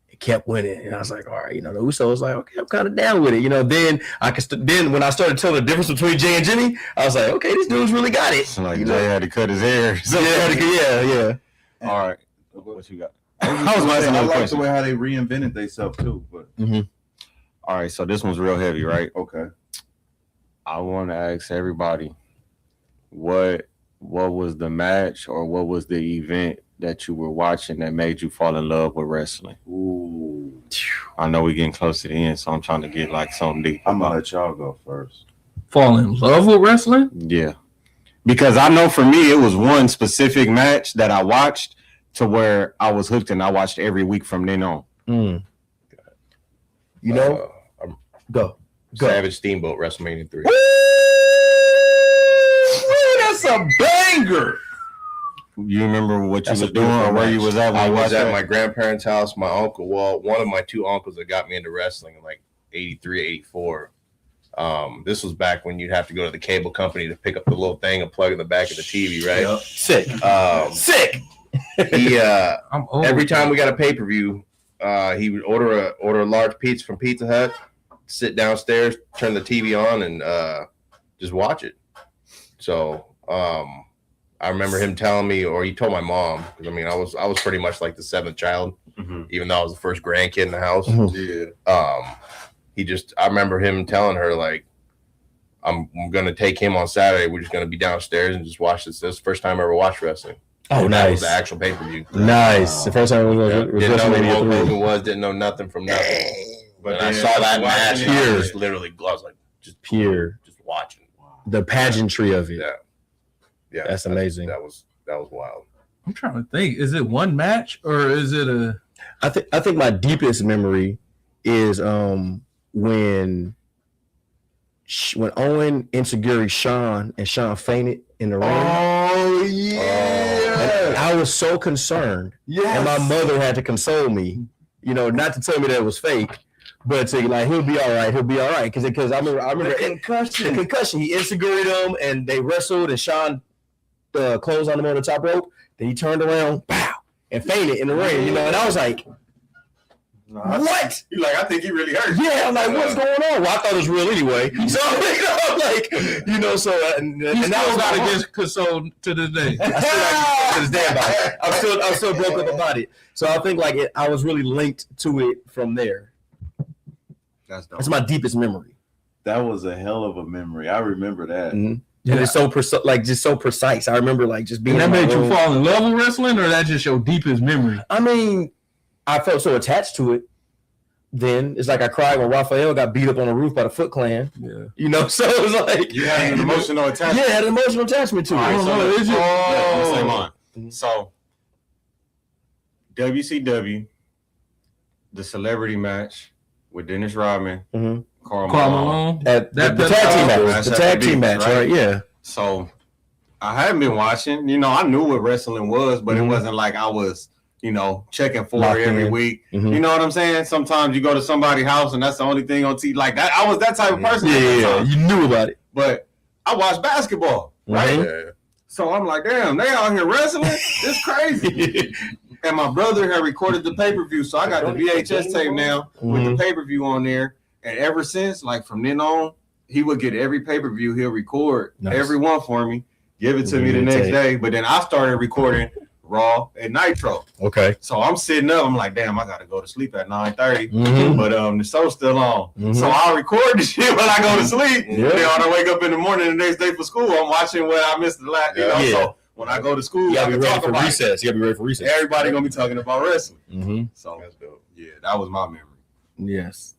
It kept winning. And I was like, all right, the Usos was like, okay, I'm kind of down with it. Then then when I started telling the difference between Jay and Jimmy, I was like, okay, this dude's really got it. So like Jay had to cut his hair. Yeah. All right. What you got? I like the way how they reinvented themselves too. But all right, so this one's real heavy, right? Okay. I want to ask everybody, what was the match or what was the event that you were watching that made you fall in love with wrestling? Ooh. I know we're getting close to the end, so I'm trying to get like something deep. I'm gonna let y'all go first. Fall in love with wrestling? Yeah. Because I know for me, it was one specific match that I watched to where I was hooked and I watched every week from then on. Go. Savage Steamboat WrestleMania 3. That's a banger. You remember what you was doing or where you was at? I was at my grandparents' house. My uncle, one of my 2 uncles that got me into wrestling in like 83, 84. This was back when you'd have to go to the cable company to pick up the little thing and plug in the back of the TV, right? Yep. Sick. He every time we got a pay-per-view, he would order a large pizza from Pizza Hut, sit downstairs, turn the TV on, and just watch it. So I remember him telling me, or he told my mom, because I was pretty much like the 7th child, even though I was the first grandkid in the house. I remember him telling her, like, I'm gonna take him on Saturday. We're just gonna be downstairs and just watch this. This is the first time I ever watched wrestling. Oh, nice. That was the actual pay-per-view. Nice. The first time it was didn't know who Hulk Hogan was. Didn't know nothing from nothing. But I saw that match. I was literally, I was like, just pure, just watching the pageantry of it. Yeah, that's amazing. That was wild. I'm trying to think. Is it one match or is it a? I think my deepest memory is when Owen insecurity Sean fainted in the ring. Oh yeah! And I was so concerned. Yeah, and my mother had to console me. Not to tell me that it was fake, but to like he'll be all right. Because I remember the concussion. The concussion. He insecurited him, and they wrestled, and Sean closed on him on the top rope. Then he turned around, pow, and fainted in the ring. And I was like, what? You're like, I think he really hurt. Yeah, I'm like, what's going on? Well, I thought it was real anyway. So I'm like, so and that was got to get consoled to this day. I still about it. I'm still broke up about it. So I think I was really linked to it from there. That's dope. That's my deepest memory. That was a hell of a memory. I remember that. Mm-hmm. Yeah. And it's so just so precise. I remember like just being. And that made you fall in love with wrestling, or that just your deepest memory? I mean, I felt so attached to it. Then it's like I cried when Raphael got beat up on the roof by the Foot Clan. Yeah, you know, so it was like you had an emotional attachment. Yeah, I had an emotional attachment to it. I don't know. Is it? Oh, say mine. So WCW, the celebrity match with Dennis Rodman, Karl Malone. The tag team match, right? Yeah. So I hadn't been watching. You know, I knew what wrestling was, but it wasn't like I was, you know, checking for it every week. You know what I'm saying? Sometimes you go to somebody's house and that's the only thing on TV. Like that, I was that type of person. Yeah, you knew about it. But I watched basketball, right? Yeah. So I'm like, damn, they out here wrestling? It's crazy. And my brother had recorded the pay-per-view, so I got the VHS tape now with the pay-per-view on there. And ever since, like from then on, he would get every pay-per-view he'll record, every one for me, give it to me the next day. But then I started recording Raw and Nitro. Okay. So I'm sitting up, I'm like, damn, I gotta go to sleep at 9:30. But the show's still on. So I'll record the shit when I go to sleep. Then when I wake up in the morning the next day for school, I'm watching what I missed the last, you know. So when I go to school, you gotta I be can ready talk for about recess. You gotta be ready for recess. Everybody gonna be talking about wrestling. So That's dope. yeah, that was my memory. Yes.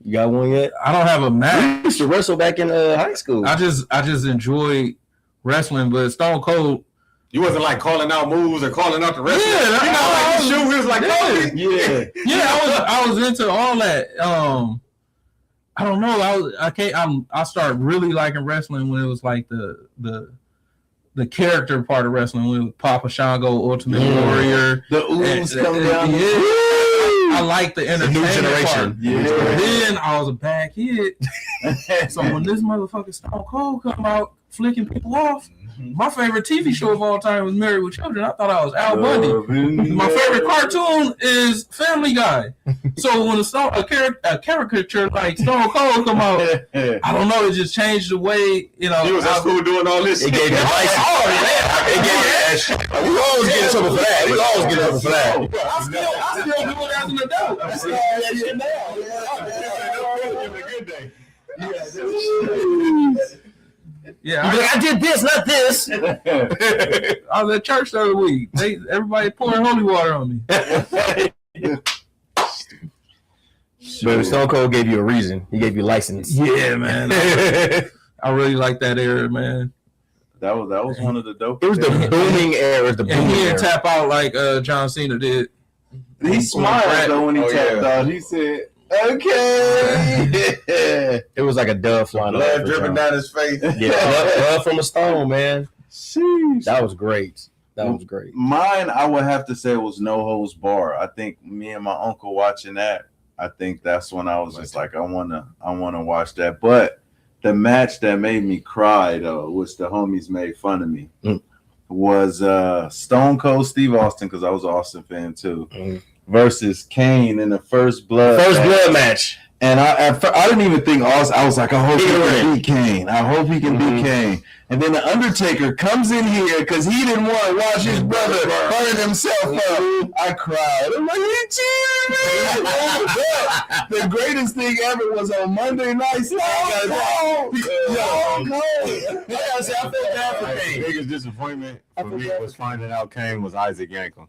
You got one yet? I don't have a match. We used to wrestle back in high school. I just enjoy wrestling, but Stone Cold. You wasn't like calling out moves or calling out the wrestling. Yeah, you know, like the shoe. He was like, I was into all that. I don't know. I started really liking wrestling when it was like the character part of wrestling with Papa Shango, Ultimate Warrior. The ooze come down. I like the entertainment new generation. part. Yeah. Then I was a bad kid. So when this motherfucker Stone Cold come out flicking people off, my favorite TV show of all time was Married with Children. I thought I was Al Bundy. My favorite cartoon is Family Guy. So when a caricature like Stone Cold come out, I don't know, it just changed the way, you know. He was at school doing all this shit. It gave me license. We always get in trouble for that. I still do it as an adult. I'm still that shit now. Yeah, I did this, not this. I was at church the other week. Everybody pouring holy water on me. But Stone Cold gave you a reason. He gave you license. Yeah, man. I really like that era, man. That was one of the dope. It was the booming era. And he didn't tap out like John Cena did. He smiled though when he tapped out. He said, "Okay." It was like a dove flying. Blood dripping down his face. Yeah, blood from a stone, man. Sheesh. That was great. Mine, I would have to say, was No Holds Bar. I think me and my uncle watching that. I think that's when I was just like, I wanna watch that. But the match that made me cry though, which the homies made fun of me, was Stone Cold Steve Austin, because I was an Austin fan too, versus Kane in the first blood match. And I didn't even think Austin. I was like, I hope he can beat Kane. I hope he can beat Kane. And then the Undertaker comes in here because he didn't want to watch his brother burn himself up. I cried. I'm like, he cheated me. The greatest thing ever was on Monday Night Stone Cold. I felt bad for The Kane. biggest disappointment for me was finding out Kane was Isaac Yankem.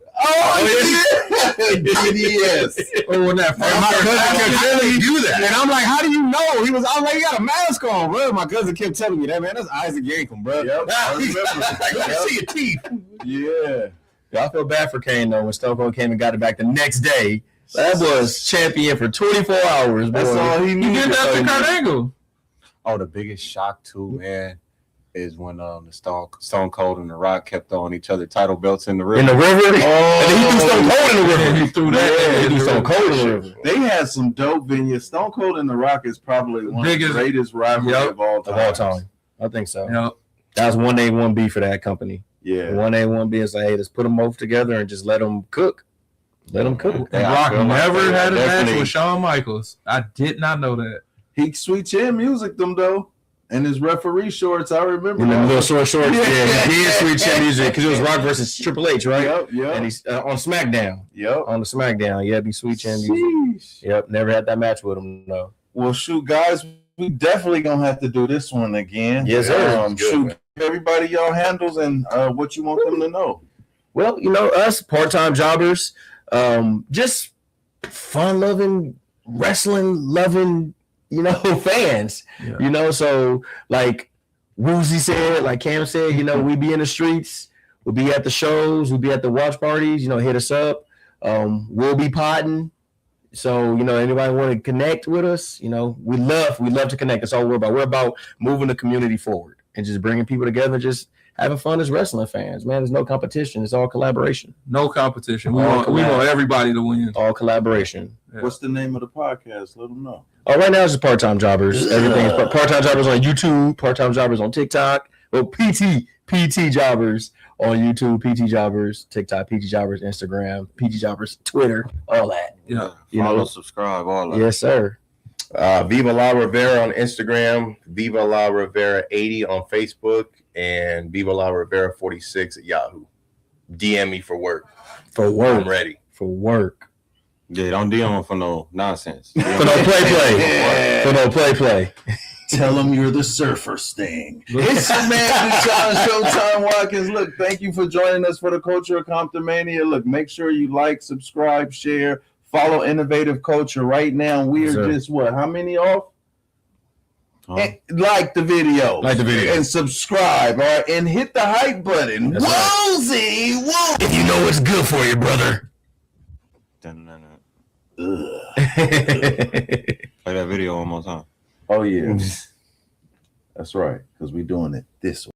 Yes. Or when that first My cousin kept telling me do that, and I'm like, "How do you know?" I was like, "He got a mask on, bro." My cousin kept telling me that, man. That's Isaac Yankem, bro. Yep. I remember. See your teeth. Yeah. I feel bad for Kane though when Stone Cold came and got it back the next day. That was champion for 24 hours. That's all he You needed. did that to Kurt Angle. Oh, the biggest shock too, man, is when the Stone Cold and The Rock kept throwing each other title belts in the river. In the river? And then he threw Stone Cold in the river. He threw that. He threw Stone Cold in the river. They had some dope vignettes. Stone Cold and The Rock is probably one of the greatest rivalry of all time. I think so. Yep. That was 1A, 1B for that company. Yeah. 1A, 1B is like, hey, let's put them both together and just let them cook. Let them cook. And Rock never had a match with Shawn Michaels. I did not know that. He Sweet Chin music them though. And his referee shorts, I remember. In the that. little shorts. Yeah, he did Sweet Chin music because it was Rock versus Triple H, right? Yep. And he's on SmackDown. Yep. On the SmackDown, he Sweet Chin music. Sheesh. Yep, never had that match with him, no. Well, shoot, guys, we definitely gonna have to do this one again. Yes, sir. Good, Shoot, man. give everybody y'all handles and what you want them to know. Well, us part-time jobbers, just fun-loving, wrestling-loving, fans. Yeah. So like Woozy said, like Cam said, we be in the streets, we'll be at the shows, we'll be at the watch parties. Hit us up. We'll be podding. So, anybody want to connect with us, we love to connect. That's all we're about. We're about moving the community forward and just bringing people together, just having fun as wrestling fans, man. There's no competition. It's all collaboration. No competition. We want everybody to win. All collaboration. Yeah. What's the name of the podcast? Let them know. Oh, right now it's just part-time jobbers. Everything is part-time jobbers on YouTube, part-time jobbers on TikTok. Well, PT jobbers on YouTube, PT jobbers, TikTok, PT jobbers, Instagram, PT jobbers, Twitter, all that. Yeah. Follow, subscribe, all that. Yes, sir. Viva La Rivera on Instagram, Viva La Rivera 80 on Facebook, and Viva La Rivera 46 at Yahoo. DM me for work. For work. I'm ready. For work. Yeah, don't DM them for no nonsense. For no play. For no play. Tell them you're the Surfer Sting. It's the man, Deshaun Showtime Watkins. Look, thank you for joining us for the Culture of Comptonmania. Look, make sure you like, subscribe, share, follow Innovative Culture right now. We are just how many off? And like the video. And subscribe, all right? And hit the hype button. Woozy! Whoa! If you know what's good for you, brother. Play that video one more time. Oh, yeah. That's right, because we're doing it this way.